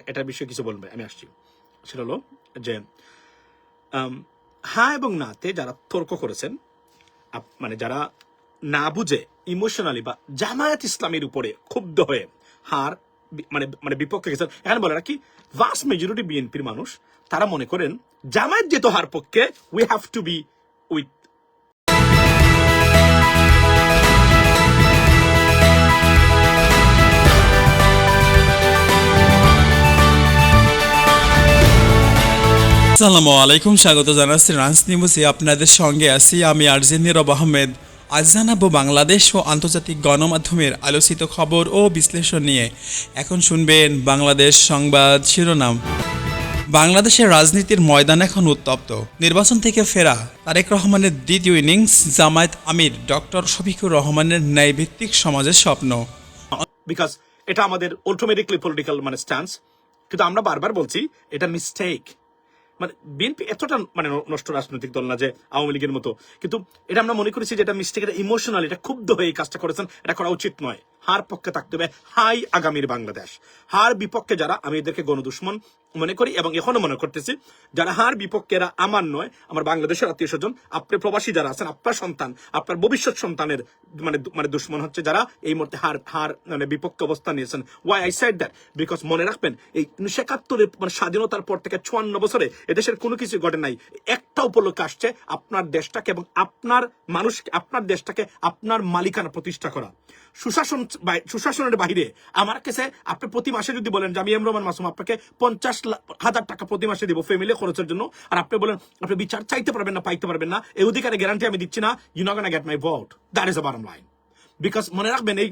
এটার বিষয়ে কিছু বলবে, আমি আসছি। সেটা হলো যে হ্যাঁ এবং নাতে যারা তর্ক করেছেন, মানে যারা না বুঝে ইমোশনালি বা জামায়াত ইসলামের উপরে ক্ষুব্ধ হয়ে হার মানে মানে বিপক্ষে গেছেন, এখানে বলে রাখি ভাস্ট মেজরিটি বিএনপির মানুষ তারা মনে করেন জামায়াত যেহেতু হার পক্ষে, we have to B with. আসসালামু আলাইকুম, স্বাগত জানাচ্ছি রান্স নিউজে। আপনাদের সঙ্গে আছি আমি আরজে নীরব আহমেদ। আজ জানাবো বাংলাদেশ ও আন্তর্জাতিক গণমাধ্যমের আলোচিত খবর ও বিশ্লেষণ নিয়ে। এখন শুনবেন বাংলাদেশ সংবাদ শিরোনাম। বাংলাদেশের রাজনীতির ময়দান এখন উত্তপ্ত। নির্বাচন থেকে ফেরা তারেক রহমানের দ্বিতীয় ইনিংস, জামায়াত আমির ডক্টর শফিকুর রহমানের ন্যায়ভিত্তিক সমাজের স্বপ্ন। বিকজ এটা আমাদের অটোমেটিকলি পলিটিক্যাল মানে স্ট্যান্স, কিন্তু আমরা বারবার বলছি এটা মিস্টেক। মানে বিএনপি এতটা মানে নষ্ট রাজনৈতিক দল না যে আওয়ামী লীগের মতো, কিন্তু এটা আমরা মনে করেছি যে এটা মিস্টেক, এটা ইমোশনাল, এটা ক্ষুব্ধ হয়ে এই কাজটা করেছেন, এটা করা উচিত নয়। হার পক্ষে থাকতে হবে, হাই আগামীর বাংলাদেশ। হার বিপক্ষে যারা, আমি এদেরকে গণদুশ্মন মনে করি এবং এখনো মনে করতেছি, যারা হার বিপক্ষে এরা আমার নয়, আমার বাংলাদেশের আত্মীয় স্বজন, আপনার প্রবাসী যারা আছেন, আপনার সন্তান, আপনার ভবিষ্যৎ সন্তানের মানে মানে দুশ্মন হচ্ছে যারা এই মুহূর্তে হার মানে বিপক্ষে অবস্থান নিয়েছেন। Why I said that? Because মনে রাখবেন এই 1971 মানে স্বাধীনতার পর থেকে 54 বছরে এদেশের কোনো কিছু ঘটে নাই। একটা উপলক্ষে আসছে আপনার দেশটাকে এবং আপনার মানুষকে, আপনার দেশটাকে আপনার মালিকানা প্রতিষ্ঠা করা। সুশাসনের বাহিরে আমার কাছে আপনি প্রতি মাসে যদি বলেন যে আমি এম রহমান মাসুম আপনাকে 50,000 টাকা প্রতি মাসে দিব ফ্যামিলি খরচের জন্য, আর আপনি বলেন আপনি বিচার চাইতে পারবেন না, পাইতে পারবেন না, এই অধিকারের গ্যারান্টি আমি দিচ্ছি না, you not gonna get my vote. That is a bottom line. Because মনে রাখবেন এই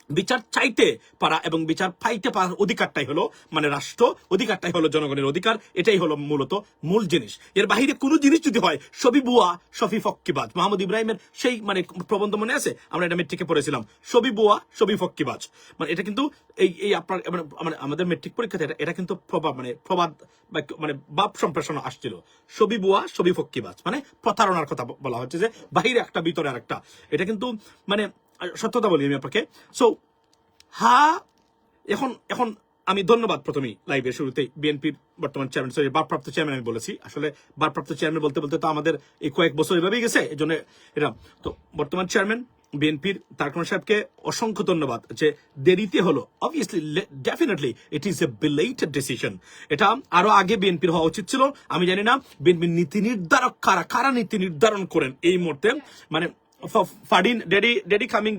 বিচার চাইতে পারা এবং বিচার পাইতে পারার অধিকারটাই হলো মানে রাষ্ট্র, অধিকারটাই হলো জনগণের অধিকার, এটাই হলো মূলত মূল জিনিস। এর বাহিরে কোনো জিনিস যদি হয়, সবই বুয়া সফি ফক্কিবাজ। মোহাম্মদ ইব্রাহিমের সেই মানে প্রবন্ধ মনে আছে, আমরা এটা মেট্রিকে পড়েছিলাম, সবই বুয়া সবই ফক্কিবাজ। মানে এটা কিন্তু এই আপনার মানে আমাদের মেট্রিক পরীক্ষাতে এটা কিন্তু প্রবাদ মানে বাপ সম্প্রসারণ আসছিল, সবই বুয়া সবই ফক্কিবাজ, মানে প্রতারণার কথা বলা হচ্ছে যে বাহিরে একটা ভিতরে আর একটা। এটা কিন্তু মানে সত্যতা বলি আমি আপনাকে। সো এখন আমি ধন্যবাদ প্রথমেই লাইভের শুরুতেই বিএনপির বর্তমান চেয়ারম্যান, সরি ভারপ্রাপ্ত চেয়ারম্যান আমি বলেছি, আসলে ভারপ্রাপ্ত চেয়ারম্যান বলতে বলতে তো আমাদের এই কয়েক বছর এভাবেই গেছে, এই জন্য এটা তো বর্তমান চেয়ারম্যান বিএনপির তারেক রহমান সাহেবকে অসংখ্য ধন্যবাদ যে দেরিতে হলো। Obviously definitely it is a belated decision. এটা আরো আগে বিএনপির হওয়া উচিত ছিল। আমি জানি না বিএনপির নীতি নির্ধারক কারা নীতি নির্ধারণ করেন এই মুহূর্তে, মানে ফাডিন ডেডি কামিং।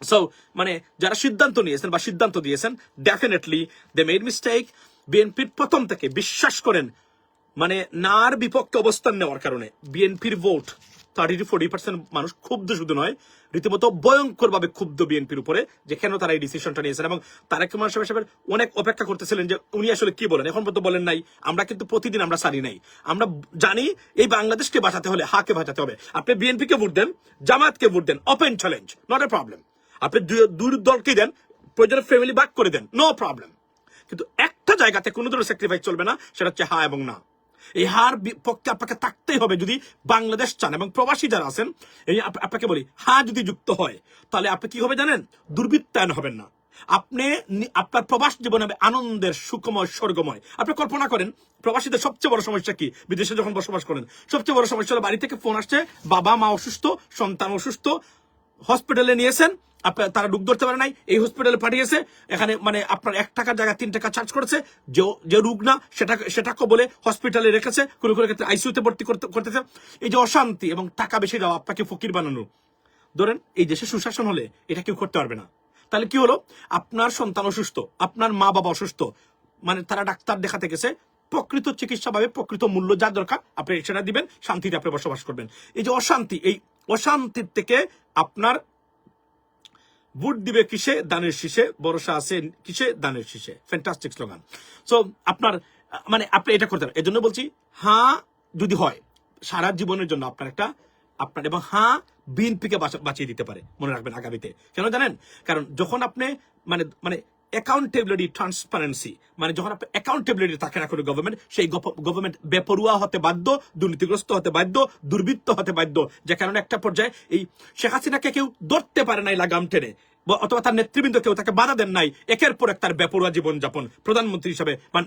সো মানে যারা সিদ্ধান্ত নিয়েছেন বা সিদ্ধান্ত দিয়েছেন, ডেফিনেটলি দে মেড মিস্টেক। বিএনপির প্রথম থেকে বিশ্বাস করেন মানে নার বিপক্ষে অবস্থান নেওয়ার কারণে বিএনপির ভোট 30-40% মানুষ ক্ষুব্ধ শুধু নয়, রীতিমতো ভয়ঙ্কর ভাবে ক্ষুব্ধ বিএনপির উপরে যে কেন তারা এই ডিসিশনটা নিয়েছেন। এবং তারেক রহমান সাহেব অনেক অপেক্ষা করতেছিলেন যে উনি আসলে কি বলেন, এখন পর্যন্ত বলেন নাই। আমরা কিন্তু প্রতিদিন আমরা সারি নাই, আমরা জানি এই বাংলাদেশকে বাঁচাতে হলে হাকে বাঁচাতে হবে। আপনি বিএনপিকে ভোট দেন, জামায়াতকে ভোট দেন, open challenge, not a problem. আপনি দুই দলকে দেন, প্রয়োজনে ফ্যামিলি ভাগ করে দেন, নো প্রবলেম। কিন্তু একটা জায়গাতে কোনো ধরনের স্যাক্রিফাইস চলবে না, সেটা হচ্ছে হা এবং না। এই হার পক্ষে আপনাকে থাকতেই হবে যদি বাংলাদেশ চান। এবং প্রবাসী যারা আছেন, এই আপনাকে বলি, হা যদি যুক্ত হয় তাহলে আপনি কি হবে জানেন? দুর্বৃত্তায়ন হবেন না। আপনি আপনার প্রবাস জীবন হবে আনন্দের, সুখময়, স্বর্গময়। আপনি কল্পনা করেন প্রবাসীদের সবচেয়ে বড় সমস্যা কি? বিদেশে যখন বসবাস করেন সবচেয়ে বড় সমস্যা হলো বাড়ি থেকে ফোন আসছে, বাবা মা অসুস্থ, সন্তান অসুস্থ, হসপিটালে নিয়েছেন, আপনার তারা ঢুক ধরতে পারে নাই, এই হসপিটালে পাঠিয়েছে, এখানে মানে আপনার 1 টাকার জায়গায় 3 টাকা চার্জ করেছে, যে রোগ না সেটাকে বলে হসপিটালে রেখেছে, কোনো ক্ষেত্রে আইসিইউতে ভর্তি করতেছে। এই যে অশান্তি এবং টাকা বেশি দেওয়া, আপনাকে ফকির বানানো। ধরেন এই দেশে সুশাসন হলে এটা কেউ করতে পারবে না। তাহলে কি হলো? আপনার সন্তান অসুস্থ, আপনার মা বাবা অসুস্থ, মানে তারা ডাক্তার দেখাতে গেছে, প্রকৃত চিকিৎসা পাবে, প্রকৃত মূল্য যা দরকার আপনি সেটা দিবেন, শান্তিতে আপনি বসবাস করবেন। এই যে অশান্তি, এই অশান্তির থেকে আপনার ভোট দিবে কিসে? দানের শীষে। ভরসা আছে কিসে? দানের শীষে। Fantastic slogan. সো আপনার মানে আপনি এটা করতে পারেন। এজন্য বলছি হ্যাঁ যদি হয় সারা জীবনের জন্য আপনার একটা আপনার, এবং হ্যাঁ বিএনপিকে বাঁচিয়ে দিতে পারে, মনে রাখবেন আগামীতে। কেন জানেন? কারণ যখন আপনি মানে মানে অ্যাকাউন্টেবিলিটি ট্রান্সপারেন্সি, মানে যখন আপনার অ্যাকাউন্টেবিলিটি থাকে না কোনো গভর্নমেন্ট, সেই গভর্নমেন্ট বেপরুয়া হতে বাধ্য, দুর্নীতিগ্রস্ত হতে বাধ্য, দুর্বৃত্ত হতে বাধ্য, যে কারণে একটা পর্যায়ে এই শেখ হাসিনাকে কেউ ধরতে পারে নাই লাগাম টেনে, অথবা তার নেতৃবৃন্দ কেউ তাকে বাধা দেন নাই একের পর এক তার বেপরুয়া জীবনযাপন প্রধানমন্ত্রী হিসাবে বা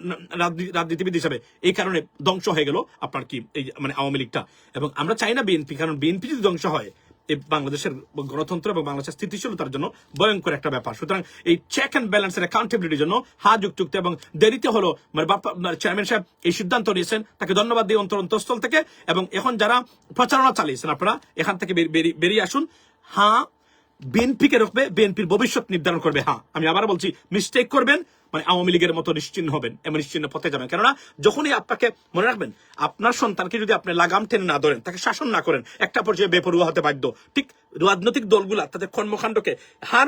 রাজনীতিবিদ হিসাবে। এই কারণে ধ্বংস হয়ে গেল আপনার কি এই মানে আওয়ামী লীগটা। এবং আমরা চাই না বিএনপি, কারণ বিএনপি যদি ধ্বংস হয় এই বাংলাদেশের গণতন্ত্র এবং বাংলাদেশের স্থিতিশীলতার জন্য ভয়ঙ্কর একটা ব্যাপার। সুতরাং এই চেক অ্যান্ড ব্যালেন্সের অ্যাকাউন্টেবিলিটির জন্য যুক্ত এবং দেরিতে হলো মানে চেয়ারম্যান সাহেব এই সিদ্ধান্ত নিয়েছেন, তাকে ধন্যবাদ দিই অন্তরস্থল থেকে। এবং এখন যারা প্রচারণা চালিয়েছেন আপনারা এখান থেকে বেরিয়ে আসুন। বিএনপিকে রাখবে, বিএনপির ভবিষ্যৎ নির্ধারণ করবে। আমি আবার বলছি, মিস্টেক করবেন মানে আওয়ামী লীগের মতো নিশ্চিহ্ন হবেন এবং নিশ্চিহ্ন পথে যাবেন। কেননা যখনই আপনাকে মনে রাখবেন, আপনার সন্তানকে যদি আপনি লাগাম টেনে না ধরেন, তাকে শাসন না করেন, একটা পর্যায়ে বেপরুয়া হতে বাধ্য। ঠিক রাজনৈতিক দলগুলা তাদের কর্মকাণ্ডকে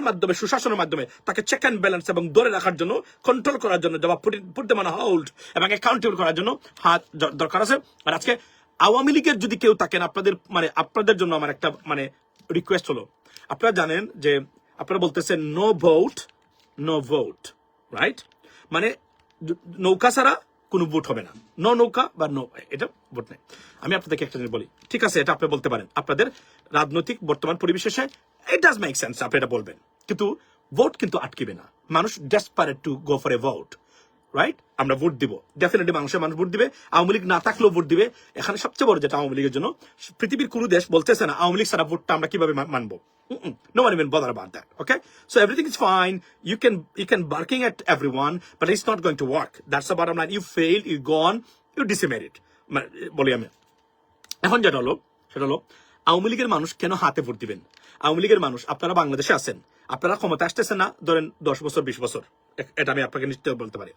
মাধ্যমে, সুশাসনের মাধ্যমে তাকে চেক অ্যান্ড ব্যালেন্স এবং ধরে রাখার জন্য, কন্ট্রোল করার জন্য, জবাব পুটতে মানে হোল্ড এবং অ্যাকাউন্টেবল করার জন্য দরকার আছে। আর আজকে আওয়ামী লীগের যদি কেউ থাকেন, আপনাদের জন্য আমার একটা মানে রিকোয়েস্ট হলো, আপনারা জানেন যে আপনারা বলতেছেন নো ভোট, রাইট? মানে নৌকা ছাড়া কোনো ভোট হবে না, নৌকা বা এটা ভোট নেই। আমি আপনাদেরকে একটা জিনিস বলি, ঠিক আছে, এটা আপনি বলতে পারেন আপনাদের রাজনৈতিক বর্তমান পরিবেশে ইট ডাজ মেক সেন্স, আপনি এটা বলবেন, কিন্তু ভোট কিন্তু আটকিবে না। মানুষ desperate to go for a vote, right? আমরা ভোট দিব, ডেফিনেটলি মানুষ ভোট দিবে, আওয়ামী লীগ না থাকলেও ভোট দিবে। এখানে সবচেয়ে বড় যেটা আওয়ামী লীগের জন্য, পৃথিবীর কোনো দেশ বলতেছে না আওয়ামী লীগ ছাড়া ভোটটা আমরা কিভাবে মানবো। No one even bother about that. Okay, so everything is fine. You can barking at everyone, but it's not going to work. That's the bottom line. You fail, you gone, you decimate. বলি আমি এখন যেটা হলো সেটা হলো আওয়ামী লীগের মানুষ কেন হাতে ভোট দিবেন? আওয়ামী লীগের মানুষ, আপনারা বাংলাদেশে আছেন, আপনারা ক্ষমতা আসতেছেন না ধরেন 10 বছর 20 বছর, এটা আমি আপনাকে নিশ্চয় বলতে পারি।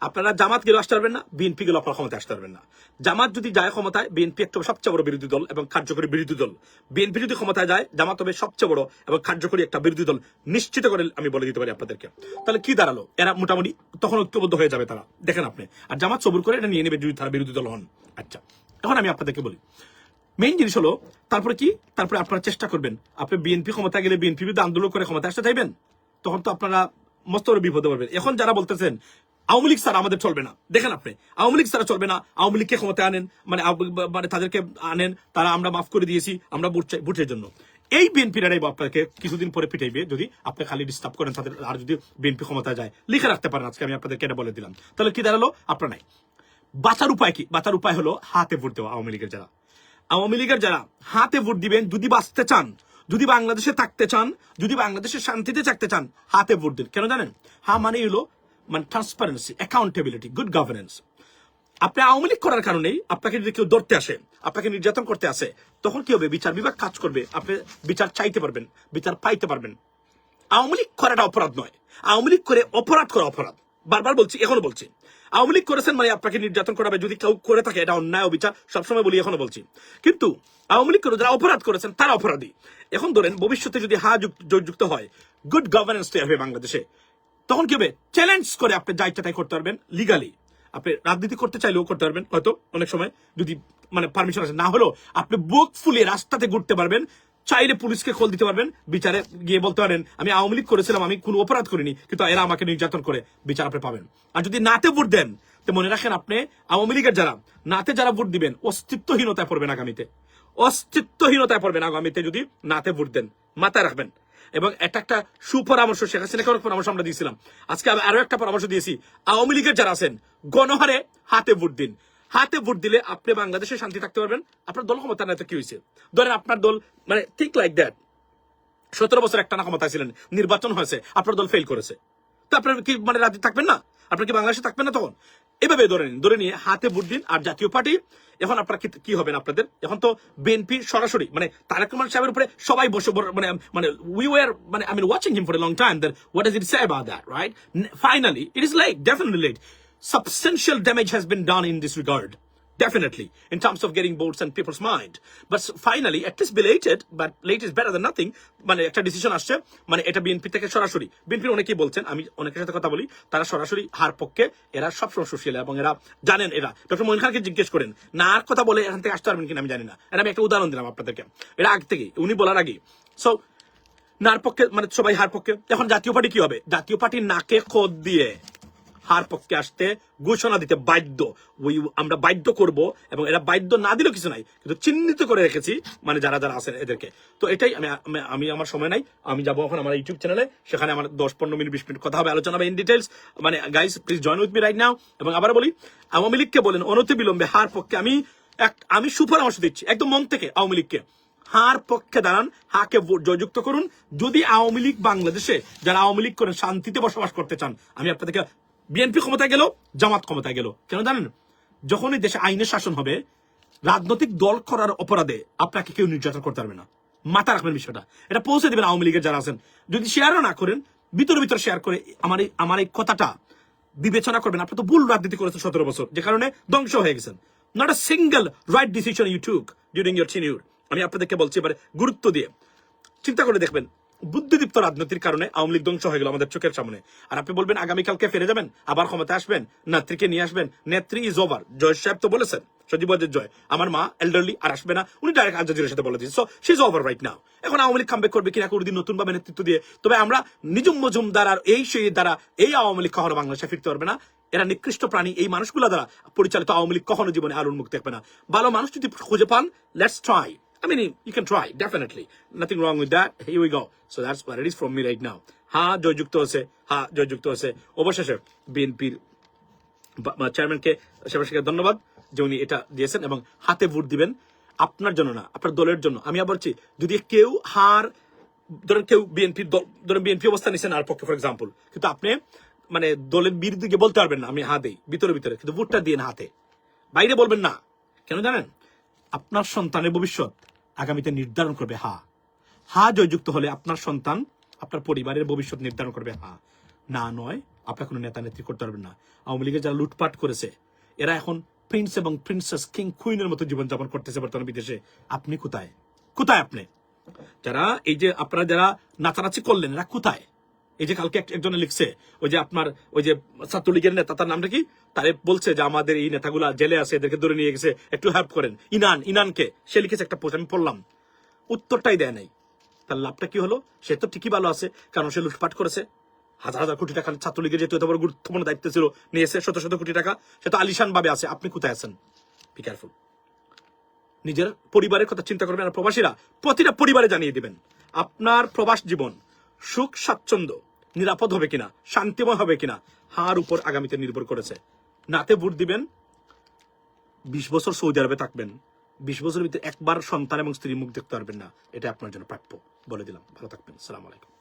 আপনারা জামাত গেলেও আসতে পারবেন না, বিএনপি গেলেও আপনারা ক্ষমতা আসতে পারবেন না। জামাত যদি যায় ক্ষমতায়, বিএনপি একটা সবচেয়ে বড় বিরোধী দল এবং কার্যকরী বিরোধী দল। বিএনপি যদি ক্ষমতায় যায়, জামাত হবে সবচেয়ে বড় এবং কার্যকরী একটা বিরোধী দল, নিশ্চিত করে আমি বলে দিতে পারি আপনাদেরকে। তাহলে কি দাঁড়ালো? এরা মোটামুটি তখন ঐক্যবদ্ধ হয়ে যাবে তারা, দেখেন আপনি। আর জামাত সবুর করে এটা নিয়ে নেবে যদি তারা বিরোধী দল হন। আচ্ছা, এখন আমি আপনাদেরকে বলি মেইন জিনিস হলো, তারপরে কি? তারপরে আপনারা চেষ্টা করবেন, আপনি বিএনপি ক্ষমতা গেলে বিএনপি বিরুদ্ধে আন্দোলন করে ক্ষমতা আসতে চাইবেন, তখন তো আপনারা মস্ত বড় বিপদে পড়বেন। এখন যারা বলতেছেন আওয়ামী লীগ ছাড়া আমাদের চলবে না, দেখেন আপনি, আওয়ামী লীগ ছাড়া চলবে না, আওয়ামী লীগকে ক্ষমতায় আনেন, মানে তাদেরকে আনেন, তারা আমরা মাফ করে দিয়েছি, আমরা ভোটের জন্য। এই বিএনপিরাই আপনাকে কিছুদিন পরে পিটাইবে যদি আপনি খালি ডিস্টার্ব করেন তাদের। আর যদি বিএনপি ক্ষমতায় যায়, লিখে রাখতে পারেন, আজকে আমি আপনাদেরকে এটা বলে দিলাম। তাহলে কি দাঁড়ালো? আপনার নাই বাঁচার উপায় কি? বাঁচার উপায় হলো হাতে ভোট দেওয়া। আওয়ামী লীগের যারা হাতে ভোট দিবেন, যদি বাঁচতে চান, যদি বাংলাদেশে থাকতে চান, যদি বাংলাদেশে শান্তিতে থাকতে চান, হাতে ভোট দিন। কেন জানেন? মানে হলো মানে ট্রান্সপারেন্সি, অ্যাকাউন্টেবিলিটি, গুড গভর্নেন্স। আপনি আওয়ামী লীগ করার কারণেই আপনাকে যদি কেউ ধরতে আসে, আপনাকে নির্যাতন করতে আসে, তখন কি হবে? বিচার বিভাগ কাজ করবে, আপনি বিচার চাইতে পারবেন, বিচার পাইতে পারবেন। আওয়ামী লীগ করাটা অপরাধ নয়, আওয়ামী লীগ করে অপরাধ করা অপরাধ। বারবার বলছি, এখনো বলছি, আওয়ামী লীগ করেছেন মানে আপনাকে নির্যাতন করা হবে, যদি কেউ করে থাকে এটা অন্যায়, অবিচার, সবসময় বলি, এখনো বলছি। কিন্তু আওয়ামী লীগ করে যারা অপরাধ করেছেন তারা অপরাধী। এখন ধরেন ভবিষ্যতে যদি যুক্ত হয়, গুড গভর্নেন্স তৈরি হবে বাংলাদেশে, তখন কি হবে? চ্যালেঞ্জ করে আপনি যা ইচ্ছা তাই করতে পারবেন লিগালি। আপনি রাজনীতি করতে চাইলেও করতে পারবেন, হয়তো অনেক সময় যদি মানে পারমিশন আছে, না হলেও আপনি বুক ফুলিয়ে রাস্তাতে ঘুরতে পারবেন, চাইলে পুলিশকে কল দিতে পারবেন, বিচারে গিয়ে বলতে পারেন আমি আওয়ামী লীগ করেছিলাম, আমি কোনো অপরাধ করিনি, কিন্তু এরা আমাকে নির্যাতন করে, বিচার আপনি পাবেন। আর যদি নাতে ভোট দেন, তো মনে রাখেন আপনি আওয়ামী লীগের যারা ভোট দিবেন, অস্তিত্বহীনতায় পড়বেন আগামীতে, অস্তিত্বহীনতায় পড়বেন আগামীতে যদি নাতে ভোট দেন, মাথায় রাখবেন। এবং এটা একটা সুপরামর্শ, শেখ হাসিনাকে পরামর্শ আমরা দিয়েছিলাম, আজকে আরো একটা পরামর্শ দিয়েছি, আওয়ামী লীগের যারা আছেন গণহারে হাতে ভোট দিন। হাতে ভোট দিলে আপনি বাংলাদেশে শান্তি থাকতে পারবেন। আপনার দল ক্ষমতা নাই তো কি হয়েছে? ধরেন আপনার দল মানে থিঙ্ক লাইক দ্যাট, 17 বছর একটানা ক্ষমতায় ছিলেন, নির্বাচন হয়েছে, আপনার দল ফেল করেছে, তো আপনার কি মানে রাজনীতি থাকবেন না? আপনার কি বাংলাদেশে থাকবেন না তখন? এভাবে ধরে নিয়ে হাতে ভোট দিন। আর জাতীয় পার্টি, এখন আপনার কি হবেন আপনাদের? এখন তো বিএনপি সরাসরি মানে তারেক রহমান সাহেবের উপরে সবাই বসে মানে উই ওয়ার মানে I mean watching him for a long time, that what does it say about that, right? Finally it is late, definitely late. Substantial damage has been done in this regard, definitely, in terms of getting votes and people's mind. But finally, at least belated, but late is better than nothing. মানে একটা decision আসছে, মানে এটা BNP থেকে সরাসরি। বিএনপির অনেকেই বলছেন, আমি অনেকের সাথে কথা বলি, তারা সরাসরি হার পক্ষে, এরা সবসময় সুশীল এবং এরা জানেন, এরা ডক্টর মঈন খানকে জিজ্ঞেস করেন, না আর কথা বলে এখান থেকে আসতে পারবেন কিনা আমি জানি না, এটা আমি একটা উদাহরণ দিলাম আপনাদেরকে, এটা আগে থেকে উনি বলার আগে। সো নার পক্ষে মানে সবাই হার পক্ষে। এখন জাতীয় পার্টি কি হবে? জাতীয় পার্টি নাকে খোদ দিয়ে হার পক্ষে আসতে ঘোষণা দিতে বাধ্য। আমরা বাধ্য করব, এবং এরা বাধ্য না দিলেও কিছু নাই, কিন্তু চিহ্নিত করে রেখেছি মানে যারা যারা আছেন এদেরকে। তো এটাই আমি আমার সময় নাই, আমি যাবো এখন আমার ইউটিউব চ্যানেলে, সেখানে আমার 10-15 মিনিট 20 মিনিট কথা হবে, আলোচনা হবে ইন ডিটেলস। মানে guys please join with me right now. এবং আবার বলি, আওয়ামী লীগকে বলেন অনতি বিলম্বে হার পক্ষে, আমি সুপরামর্শ দিচ্ছি একদম মন থেকে আওয়ামী লীগকে, হার পক্ষে দাঁড়ান, হাকে জয়যুক্ত করুন। যদি আওয়ামী লীগ বাংলাদেশে যারা আওয়ামী লীগ করেন শান্তিতে বসবাস করতে চান, আমি আপনাদেরকে, বিএনপি ক্ষমতায় গেল, জামাত ক্ষমতায় গেল, কেন জানেন? যখনই দেশে আইনের শাসন হবে, রাজনৈতিক দল করার অপরাধে আপনাকে কেউ নির্যাতন করতে পারবে না। মাথা রাখবেন বিষয়টা, এটা পৌঁছে দেবেন আওয়ামী লীগের যারা আছেন। যদি শেয়ারও না করেন, ভিতরে শেয়ার করে আমার এই কথাটা বিবেচনা করবেন। আপনি তো ভুল রাজনীতি করেছেন 17 বছর, যে কারণে ধ্বংস হয়ে গেছেন। Not a single right decision you took during your tenure. আমি আপনাদেরকে বলছি এবারে গুরুত্ব দিয়ে চিন্তা করে দেখবেন, বুদ্ধিদীপ্ত রাজনীতির কারণে আওয়ামী লীগ ধ্বংস হয়ে গেল আমাদের চোখের সামনে। আর আপনি বলবেন আগামীকালকে ফিরে যাবেন, আবার ক্ষমতায় আসবেন, নেত্রীকে নিয়ে আসবেন। নেত্রী ইজ ওভার। জয় সাহেব তো বলেছেন, সজীব ওয়াজেদ জয়, আমার মা এল্ডারলি, আর আসবে না, উনি ডাইরেক্ট আল জাজিরার সাথে বলে দিয়েছেন। So she is over right now. এখন আওয়ামী লীগ কামব্যাক করবে কিনা, কোনদিন নতুন ভাবে নেতৃত্ব দিয়ে। তবে আমরা নিজুম মজুমদার আর সেই দ্বারা এই আওয়ামী লীগ কখনো বাংলাদেশে ফিরতে পারবে না। এরা নিকৃষ্ট প্রাণী। এই মানুষগুলো দ্বারা পরিচালিত আওয়ামী লীগ কখনো জীবনে আর উন্মুক্ত থাকবে না। ভালো মানুষ যদি খুঁজে পান, let's try. I mean, you can try, definitely. Nothing wrong with that. Here we go. So that's what it is from me right now. জয়যুক্ত হয়েছে। অবশেষে বিএনপির চেয়ারম্যানকে সেবাশীকে ধন্যবাদ যে উনি এটা দিয়েছেন, এবং হাতে ভোট দিবেন আপনার জন্য না, আপনার দলের জন্য। আমি আবার বলছি, যদি কেউ কেউ বিএনপি অবস্থা নিচ্ছেন আর পক্ষে, ফর এক্সাম্পল, কিন্তু আপনি মানে দলের বিরুদ্ধে গিয়ে বলতে পারবেন না আমি দেই, ভিতরে, কিন্তু ভোটটা দিয়ে হাতে, বাইরে বলবেন না। কেন জানেন? আপনার সন্তানের ভবিষ্যৎ আগামীতে নির্ধারণ করবে জয়যুক্ত হলে আপনার সন্তান, আপনার পরিবারের ভবিষ্যৎ নির্ধারণ করবে না নয় আপনার কোনো নেতা নেত্রী করতে পারবেন না। আওয়ামী লীগের যারা লুটপাট করেছে, এরা এখন প্রিন্স এবং প্রিন্সেস, কিং কুইনের মতো জীবনযাপন করতেছে বর্তমানে বিদেশে। আপনি কোথায়? আপনি যারা এই যে আপনারা যারা নাচানাচি করলেন, এরা কোথায়? এই যে কালকে একজনে লিখছে, ওই যে আপনার ওই যে ছাত্রলীগের নেতা, তার নামটা কি, তারে বলছে যে আমাদের এই নেতাগুলা জেলে আছে, এদেরকে ধরে নিয়ে গেছে, একটু হেল্প করেন। ইনানকে সে লিখেছে একটা পোস্ট, আমি পড়লাম, উত্তরটাই দেয় নাই। তার লাভটা কি হলো? সে তো ঠিকই ভালো আছে, কারণ সে লুটপাট করেছে, হাজার কোটি টাকা ছাত্রলীগের যেহেতু এত বড় গুরুত্বপূর্ণ দায়িত্ব ছিল, নিয়েছে শত কোটি টাকা, সে তো আলিশান ভাবে আছে। আপনি কোথায় আছেন? Be careful. নিজের পরিবারের কথা চিন্তা করবেন। আর প্রবাসীরা প্রতিটা পরিবারে জানিয়ে দিবেন আপনার প্রবাস জীবন সুখ স্বাচ্ছন্দ্য নিরাপদ হবে কিনা, শান্তিময় হবে কিনা, হার উপর আগামীতে নির্ভর করেছে। নাতে ভোট দিবেন, 20 বছর সৌদি আরবে থাকবেন, 20 বছরের ভিতরে একবার সন্তান এবং স্ত্রীর মুখ দেখতে পারবেন না। এটা আপনার জন্য প্রাপ্য, বলে দিলাম। ভালো থাকবেন। আসসালামু আলাইকুম।